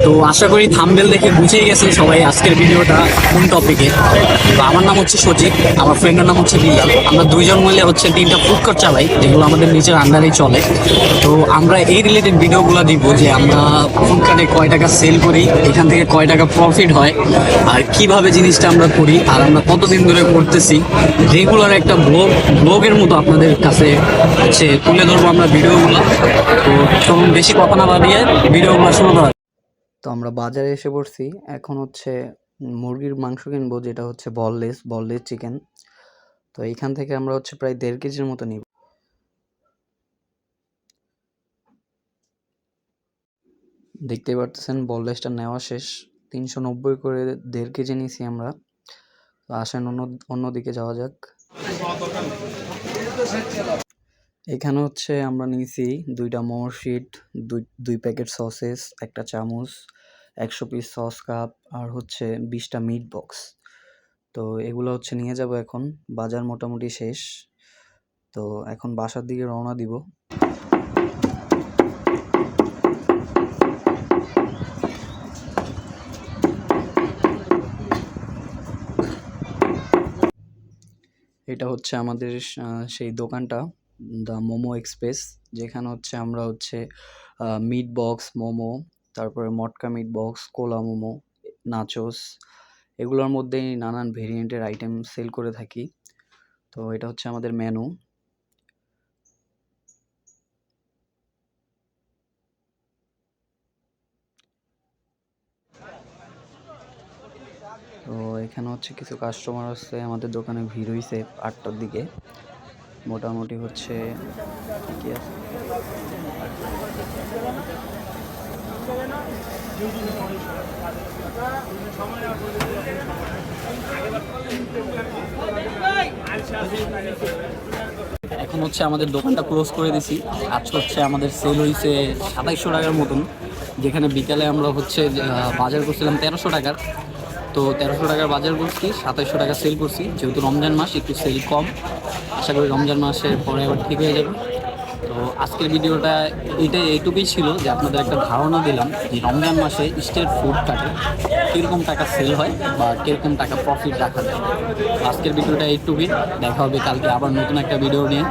তো আশা করি থাম্বনেল দেখে বুঝেই গেছেন সবাই আজকের ভিডিওটা কোন টপিকে। তো আমার নাম হচ্ছে সচিব, আমার ফ্রেন্ডের নাম হচ্ছে বিল্লাল। আমরা দুইজন মিলে হচ্ছে 3টা ফুড কোর্ট চালাই, যেগুলো আমাদের নিজের আন্ডারেই চলে। তো আমরা এই রিলেটেড ভিডিওগুলো দিব যে আমরা ফুড কার্টে কয় টাকা সেল করি, এখান থেকে কয় টাকা প্রফিট হয়, আর কিভাবে জিনিসটা আমরা করি, আর আমরা কতদিন ধরে করতেছি। রেগুলার একটা ব্লগের মতো আপনাদের কাছে হচ্ছে তুলে ধরবো আমরা ভিডিওগুলো। তো চলুন বেশি কথা না বাড়িয়ে ভিডিওগুলো শুরু করা। তো আমরা বাজারে এসে পড়ছি। এখন হচ্ছে মুরগির মাংস কিনবো, যেটা হচ্ছে বললেস চিকেন। তো এইখান থেকে আমরা হচ্ছে প্রায় 1.5 কেজির মতো নিব। দেখতেই পারতেছেন বললেসটা নেওয়া শেষ। 390 করে 1.5 কেজি নিছি আমরা। তো আসেন অন্যদিকে যাওয়া যাক। এখানে হচ্ছে আমরা নিয়েছি 2টা মোমোর শিট, দুই প্যাকেট সসেস, একটা চামচ, 100 পিস সস কাপ, আর হচ্ছে 20টা মিট বক্স। তো এগুলো হচ্ছে নিয়ে যাব এখন। বাজার মোটামুটি শেষ। তো এখন বাসার দিকে রওনা দিব। এটা হচ্ছে আমাদের সেই দোকানটা, দ্য মোমো এক্সপ্রেস, যেখানে হচ্ছে আমরা হচ্ছে মিট বক্স মোমো, তারপরে মটকা মিট বক্স, কোলা মোমো, নাচোস, এগুলোর মধ্যেই নানান ভেরিয়েন্টের আইটেম সেল করে থাকি। তো এটা হচ্ছে আমাদের মেনু। তো এখানে হচ্ছে কিছু কাস্টমার আছে, আমাদের দোকানে ভিড় হইছে 8টার দিকে। মোটামুটি হচ্ছে কি আছে, এখন হচ্ছে আমাদের দোকানটা ক্লোজ করে দিছি। আজকে হচ্ছে আমাদের সেল হয়েছে 2700 টাকার মতন, যেখানে বিকালে আমরা হচ্ছে বাজার করছিলাম 1300 টাকার। তো 1300 টাকার বাজার করছি, 2700 টাকা সেল করছি। যেহেতু রমজান মাস, একটু সেল কম। আশা করি রমজান মাসের পরে আবার ঠিক হয়ে যাবে। তো আজকের ভিডিওটা এইটুকুই ছিল, যে আপনাদের একটা ধারণা দিলাম যে রমজান মাসে স্ট্রিট ফুড কাটে কীরকম টাকা সেল হয় বা কীরকম টাকা প্রফিট রাখা যায়। তো আজকের ভিডিওটা এইটুকুই। দেখা হবে কালকে আবার নতুন একটা ভিডিও নিয়ে।